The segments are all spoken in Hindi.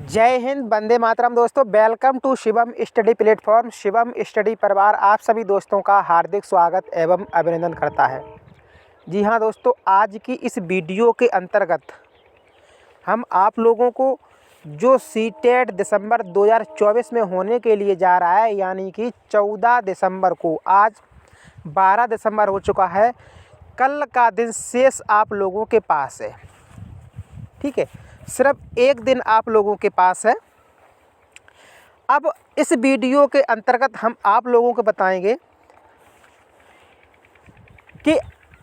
जय हिंद, वंदे मातरम। दोस्तों, welcome to Shivam study platform. Shivam study परिवार आप सभी दोस्तों का हार्दिक स्वागत एवं अभिनंदन करता है। जी हाँ दोस्तों, आज की इस वीडियो के अंतर्गत हम आप लोगों को जो सीटेट दिसंबर 2024 में होने के लिए जा रहा है, यानी कि 14 दिसंबर को, आज 12 दिसंबर हो चुका है, कल का दिन शेष आप लोगों के पास है। ठीक है, सिर्फ एक दिन आप लोगों के पास है। अब इस वीडियो के अंतर्गत हम आप लोगों को बताएंगे कि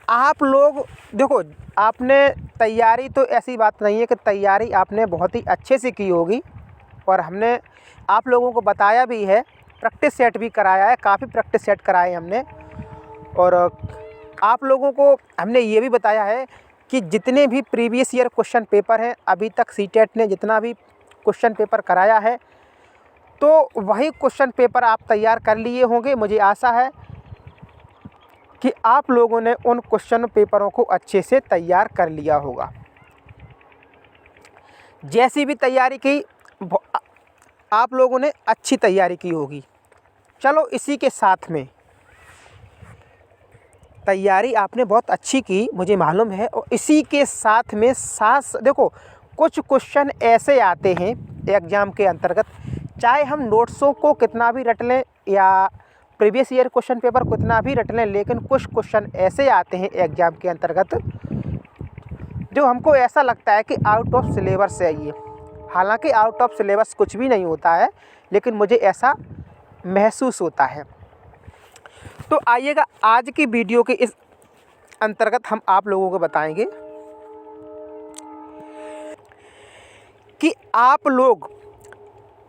आप लोग देखो, आपने तैयारी, तो ऐसी बात नहीं है कि तैयारी आपने बहुत ही अच्छे से की होगी, और हमने आप लोगों को बताया भी है, प्रैक्टिस सेट भी कराया है, काफ़ी प्रैक्टिस सेट कराए हमने। और आप लोगों को हमने ये भी बताया है कि जितने भी प्रीवियस ईयर क्वेश्चन पेपर हैं, अभी तक सीटेट ने जितना भी क्वेश्चन पेपर कराया है, तो वही क्वेश्चन पेपर आप तैयार कर लिए होंगे। मुझे आशा है कि आप लोगों ने उन क्वेश्चन पेपरों को अच्छे से तैयार कर लिया होगा। जैसी भी तैयारी की, आप लोगों ने अच्छी तैयारी की होगी। चलो, इसी के साथ में तैयारी आपने बहुत अच्छी की, मुझे मालूम है। और इसी के साथ में देखो, कुछ क्वेश्चन ऐसे आते हैं एग्ज़ाम के अंतर्गत, चाहे हम नोट्सों को कितना भी रट लें या प्रीवियस ईयर क्वेश्चन पेपर कितना भी रट लें, लेकिन कुछ क्वेश्चन ऐसे आते हैं एग्ज़ाम के अंतर्गत जो हमको ऐसा लगता है कि आउट ऑफ सिलेबस है ये। हालांकि आउट ऑफ सिलेबस कुछ भी नहीं होता है, लेकिन मुझे ऐसा महसूस होता है। तो आइएगा, आज की वीडियो के इस अंतर्गत हम आप लोगों को बताएंगे कि आप लोग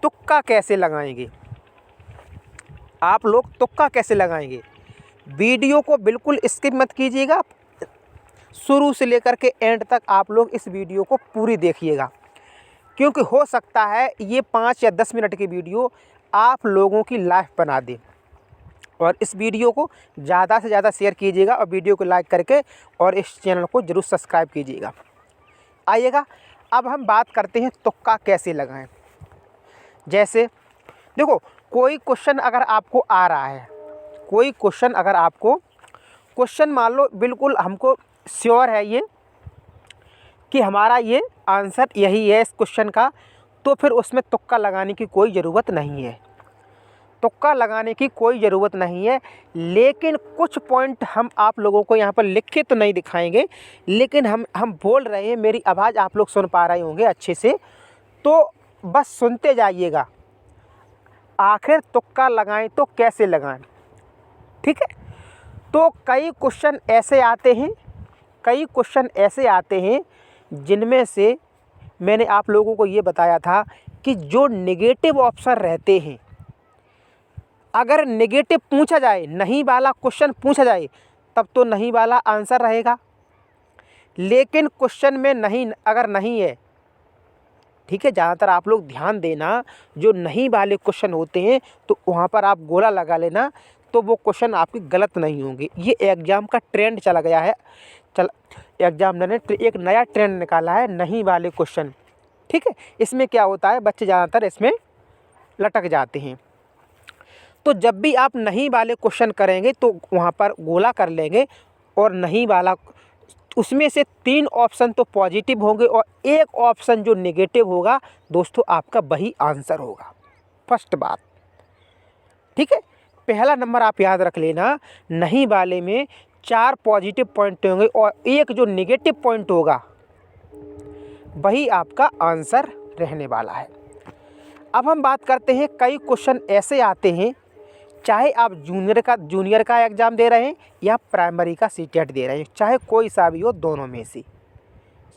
तुक्का कैसे लगाएंगे। आप लोग तुक्का कैसे लगाएंगे। वीडियो को बिल्कुल स्किप मत कीजिएगा, शुरू से लेकर के एंड तक आप लोग इस वीडियो को पूरी देखिएगा, क्योंकि हो सकता है ये 5 या 10 मिनट की वीडियो आप लोगों की लाइफ बना दे। और इस वीडियो को ज़्यादा से ज़्यादा शेयर कीजिएगा, और वीडियो को लाइक करके और इस चैनल को ज़रूर सब्सक्राइब कीजिएगा। आइएगा, अब हम बात करते हैं तुक्का कैसे लगाएं। जैसे देखो, कोई क्वेश्चन अगर आपको आ रहा है, कोई क्वेश्चन अगर आपको क्वेश्चन मान लो बिल्कुल हमको श्योर है ये कि हमारा ये आंसर यही है इस क्वेश्चन का, तो फिर उसमें तुक्का लगाने की कोई ज़रूरत नहीं है। तुक्का लगाने की कोई ज़रूरत नहीं है। लेकिन कुछ पॉइंट हम आप लोगों को यहाँ पर लिख के तो नहीं दिखाएंगे, लेकिन हम बोल रहे हैं, मेरी आवाज़ आप लोग सुन पा रहे होंगे अच्छे से, तो बस सुनते जाइएगा। आखिर तुक्का लगाएं तो कैसे लगाएं, ठीक है। तो कई क्वेश्चन ऐसे आते हैं जिनमें से मैंने आप लोगों को ये बताया था कि जो नेगेटिव ऑप्शन रहते हैं, अगर नेगेटिव पूछा जाए, नहीं वाला क्वेश्चन पूछा जाए, तब तो नहीं वाला आंसर रहेगा। लेकिन क्वेश्चन में नहीं अगर नहीं है, ठीक है, ज़्यादातर आप लोग ध्यान देना, जो नहीं वाले क्वेश्चन होते हैं तो वहाँ पर आप गोला लगा लेना, तो वो क्वेश्चन आपके गलत नहीं होंगे। ये एग्ज़ाम का ट्रेंड चला गया है, एग्जामिनर ने एक नया ट्रेंड निकाला है, नहीं वाले क्वेश्चन। ठीक है, इसमें क्या होता है, बच्चे ज़्यादातर इसमें लटक जाते हैं। तो जब भी आप नहीं वाले क्वेश्चन करेंगे तो वहाँ पर गोला कर लेंगे, और नहीं वाला उसमें से 3 ऑप्शन तो पॉजिटिव होंगे और एक ऑप्शन जो नेगेटिव होगा, दोस्तों आपका वही आंसर होगा। फर्स्ट बात, ठीक है, पहला नंबर आप याद रख लेना, नहीं वाले में 4 पॉजिटिव पॉइंट होंगे और एक जो नेगेटिव पॉइंट होगा, वही आपका आंसर रहने वाला है। अब हम बात करते हैं, कई क्वेश्चन ऐसे आते हैं, चाहे आप जूनियर का एग्ज़ाम दे रहे हैं या प्राइमरी का सीटेट दे रहे हैं, चाहे कोई सा भी हो, दोनों में से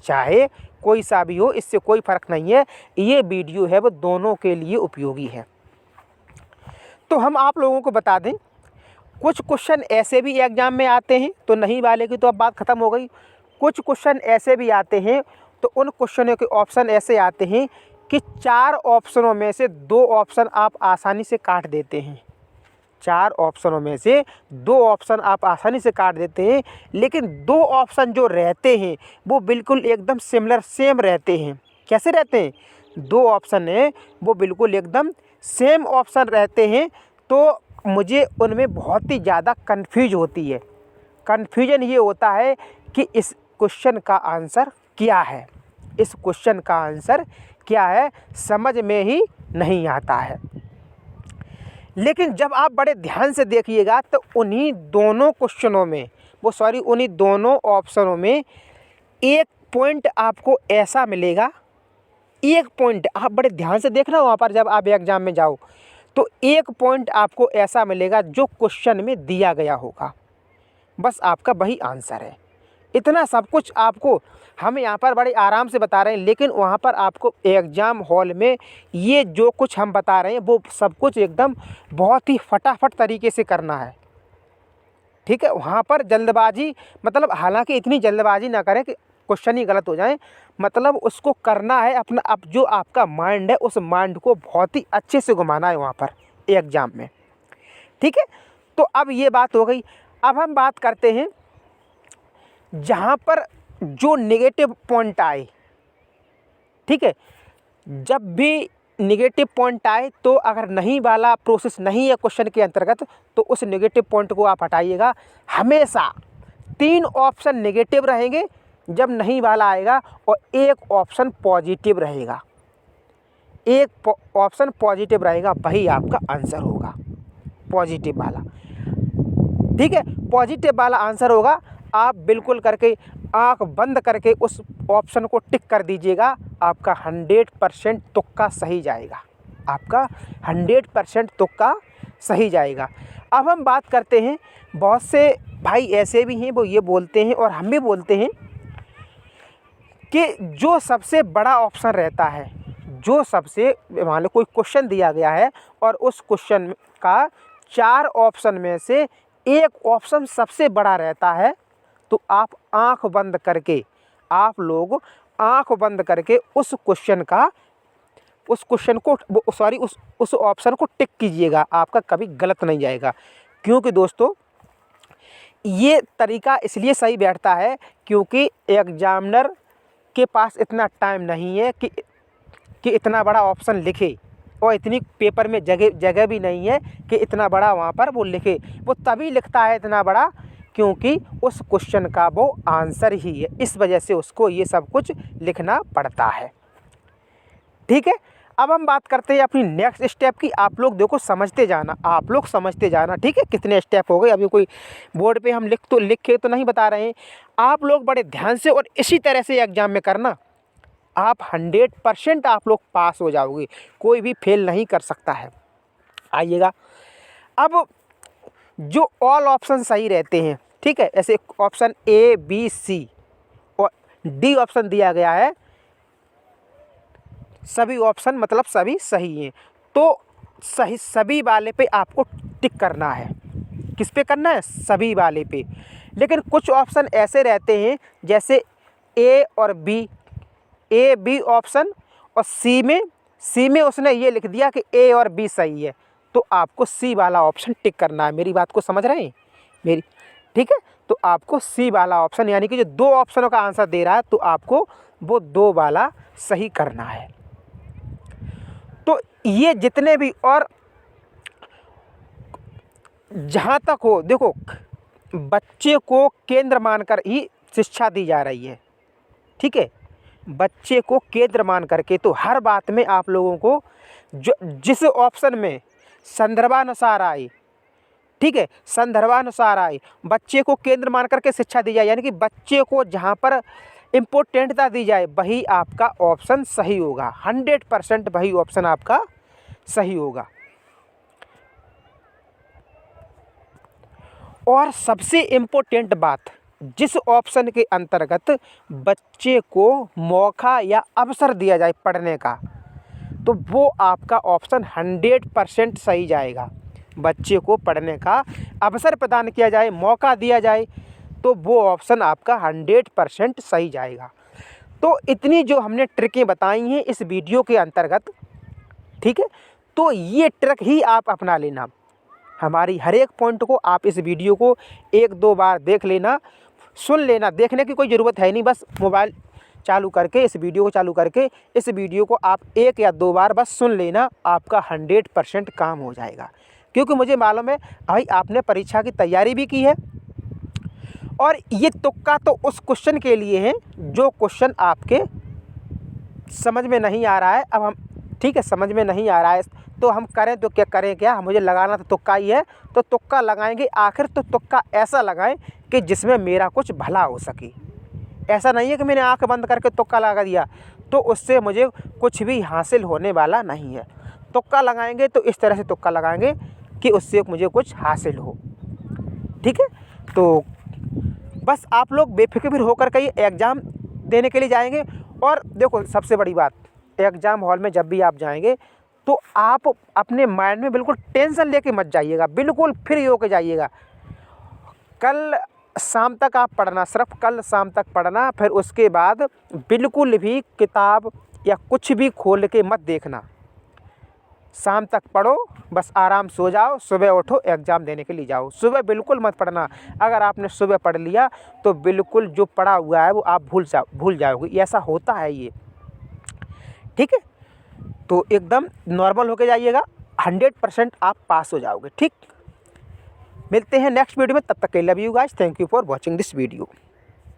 चाहे कोई सा भी हो, इससे कोई फ़र्क नहीं है। ये वीडियो है वो दोनों के लिए उपयोगी है। तो हम आप लोगों को बता दें, कुछ क्वेश्चन ऐसे भी एग्ज़ाम में आते हैं, तो नहीं वाले की तो अब बात ख़त्म हो गई। कुछ क्वेश्चन ऐसे भी आते हैं, तो उन क्वेश्चनों के ऑप्शन ऐसे आते हैं कि 4 ऑप्शनों में से 2 ऑप्शन आप आसानी से काट देते हैं। 4 ऑप्शनों में से 2 ऑप्शन आप आसानी से काट देते हैं, लेकिन 2 ऑप्शन जो रहते हैं वो बिल्कुल एकदम सेम रहते हैं। कैसे रहते हैं, दो ऑप्शन हैं वो बिल्कुल एकदम सेम ऑप्शन रहते हैं, तो मुझे उनमें बहुत ही ज़्यादा कन्फ्यूज होती है। कन्फ्यूजन ये होता है कि इस क्वेश्चन का आंसर क्या है, इस क्वेश्चन का आंसर क्या है, समझ में ही नहीं आता है। लेकिन जब आप बड़े ध्यान से देखिएगा तो उन्हीं दोनों क्वेश्चनों में उन्हीं दोनों ऑप्शनों में एक पॉइंट आपको ऐसा मिलेगा, एक पॉइंट आप बड़े ध्यान से देखना, वहाँ पर जब आप एग्ज़ाम में जाओ तो एक पॉइंट आपको ऐसा मिलेगा जो क्वेश्चन में दिया गया होगा, बस आपका वही आंसर है। इतना सब कुछ आपको हम यहाँ पर बड़े आराम से बता रहे हैं, लेकिन वहाँ पर आपको एग्ज़ाम हॉल में ये जो कुछ हम बता रहे हैं वो सब कुछ एकदम बहुत ही फटाफट तरीके से करना है, ठीक है। वहाँ पर जल्दबाजी, मतलब हालांकि इतनी जल्दबाजी ना करें कि क्वेश्चन ही गलत हो जाए, मतलब उसको करना है अपना, अब जो आपका माइंड है उस माइंड को बहुत ही अच्छे से घुमाना है वहाँ पर एग्ज़ाम में, ठीक है। तो अब ये बात हो गई। अब हम बात करते हैं जहाँ पर जो नेगेटिव पॉइंट आए, ठीक है। जब भी नेगेटिव पॉइंट आए तो अगर नहीं वाला प्रोसेस नहीं है क्वेश्चन के अंतर्गत तो उस नेगेटिव पॉइंट को आप हटाइएगा। हमेशा 3 ऑप्शन नेगेटिव रहेंगे जब नहीं वाला आएगा, और एक ऑप्शन पॉजिटिव रहेगा, एक ऑप्शन पॉजिटिव रहेगा, वही आपका आंसर होगा, पॉजिटिव वाला, ठीक है। पॉजिटिव वाला आंसर होगा। आप बिल्कुल करके आंख बंद करके उस ऑप्शन को टिक कर दीजिएगा, आपका 100% तुक्का सही जाएगा, आपका 100% तुक्का सही जाएगा। अब हम बात करते हैं, बहुत से भाई ऐसे भी हैं वो ये बोलते हैं और हम भी बोलते हैं कि जो सबसे बड़ा ऑप्शन रहता है, जो सबसे, मान लो कोई क्वेश्चन दिया गया है और उस क्वेश्चन का 4 ऑप्शन में से एक ऑप्शन सबसे बड़ा रहता है, तो आप आंख बंद करके, आप लोग आंख बंद करके उस क्वेश्चन को उस ऑप्शन को टिक कीजिएगा, आपका कभी गलत नहीं जाएगा। क्योंकि दोस्तों ये तरीका इसलिए सही बैठता है क्योंकि एग्जामिनर के पास इतना टाइम नहीं है कि इतना बड़ा ऑप्शन लिखे, और इतनी पेपर में जगह भी नहीं है कि इतना बड़ा वहाँ पर वो लिखे। वो तभी लिखता है इतना बड़ा क्योंकि उस क्वेश्चन का वो आंसर ही है, इस वजह से उसको ये सब कुछ लिखना पड़ता है, ठीक है। अब हम बात करते हैं अपनी नेक्स्ट स्टेप की। आप लोग देखो समझते जाना, आप लोग समझते जाना, ठीक है। कितने स्टेप हो गए, अभी कोई बोर्ड पे हम लिख के तो नहीं बता रहे हैं, आप लोग बड़े ध्यान से और इसी तरह से एग्ज़ाम में करना, आप 100% आप लोग पास हो जाओगे, कोई भी फेल नहीं कर सकता है। आइएगा, अब जो ऑल ऑप्शन सही रहते हैं, ठीक है, ऐसे ऑप्शन A B C और D ऑप्शन दिया गया है, सभी ऑप्शन मतलब सभी सही हैं, तो सही सभी वाले पे आपको टिक करना है। किस पे करना है? सभी वाले पे। लेकिन कुछ ऑप्शन ऐसे रहते हैं जैसे A और B ऑप्शन, और सी में उसने ये लिख दिया कि A और B सही है, तो आपको C वाला ऑप्शन टिक करना है। मेरी बात को समझ रहे हैं मेरी, ठीक है। तो आपको C वाला ऑप्शन, यानी कि जो 2 ऑप्शनों का आंसर दे रहा है, तो आपको वो 2 वाला सही करना है। तो ये जितने भी, और जहाँ तक हो, देखो बच्चे को केंद्र मानकर ही शिक्षा दी जा रही है, ठीक है। बच्चे को केंद्र मान करके, तो हर बात में आप लोगों को जिस ऑप्शन में संदर्भानुसार आए, ठीक है, संदर्भानुसार आए, बच्चे को केंद्र मान करके शिक्षा दी जाए, यानी कि बच्चे को जहाँ पर इम्पोर्टेंटता दी जाए, वही आपका ऑप्शन सही होगा। 100% वही ऑप्शन आपका सही होगा। और सबसे इम्पोर्टेंट बात, जिस ऑप्शन के अंतर्गत बच्चे को मौका या अवसर दिया जाए पढ़ने का, तो वो आपका ऑप्शन 100% सही जाएगा। बच्चे को पढ़ने का अवसर प्रदान किया जाए, मौका दिया जाए, तो वो ऑप्शन आपका 100% सही जाएगा। तो इतनी जो हमने ट्रिकें बताई हैं इस वीडियो के अंतर्गत, ठीक है, तो ये ट्रिक ही आप अपना लेना। हमारी हर एक पॉइंट को आप इस वीडियो को 1-2 बार देख लेना, सुन लेना, देखने की कोई ज़रूरत है नहीं, बस मोबाइल चालू करके, इस वीडियो को चालू करके, इस वीडियो को आप 1 या 2 बार बस सुन लेना, आपका 100% काम हो जाएगा। क्योंकि मुझे मालूम है भाई आपने परीक्षा की तैयारी भी की है, और ये तुक्का तो उस क्वेश्चन के लिए है जो क्वेश्चन आपके समझ में नहीं आ रहा है। अब हम ठीक है, समझ में नहीं आ रहा है तो हम करें तो क्या करें, क्या मुझे लगाना तो तुक्का ही है, तो तुक्का लगाएंगे। आखिर तो तुक्का ऐसा लगाएं कि जिसमें मेरा कुछ भला हो सके। ऐसा नहीं है कि मैंने आंख बंद करके तुक्का लगा दिया तो उससे मुझे कुछ भी हासिल होने वाला नहीं है। तुक्का लगाएंगे तो इस तरह से तुक्का लगाएंगे कि उससे मुझे कुछ हासिल हो। ठीक है, तो बस आप लोग बेफिक्र होकर के एग्ज़ाम देने के लिए जाएंगे। और देखो सबसे बड़ी बात, एग्ज़ाम हॉल में जब भी आप जाएंगे तो आप अपने माइंड में बिल्कुल टेंशन लेके मत जाइएगा, बिल्कुल फ्री होके जाइएगा। कल शाम तक आप पढ़ना, सिर्फ कल शाम तक पढ़ना, फिर उसके बाद बिल्कुल भी किताब या कुछ भी खोल के मत देखना। शाम तक पढ़ो, बस आराम सो जाओ, सुबह उठो एग्ज़ाम देने के लिए जाओ। सुबह बिल्कुल मत पढ़ना, अगर आपने सुबह पढ़ लिया तो बिल्कुल जो पढ़ा हुआ है वो आप भूल जाओगे। ऐसा होता है ये। ठीक है, तो एकदम नॉर्मल होके जाइएगा, 100% आप पास हो जाओगे। ठीक, मिलते हैं नेक्स्ट वीडियो में, तब तक के love you guys, thank you for watching this video.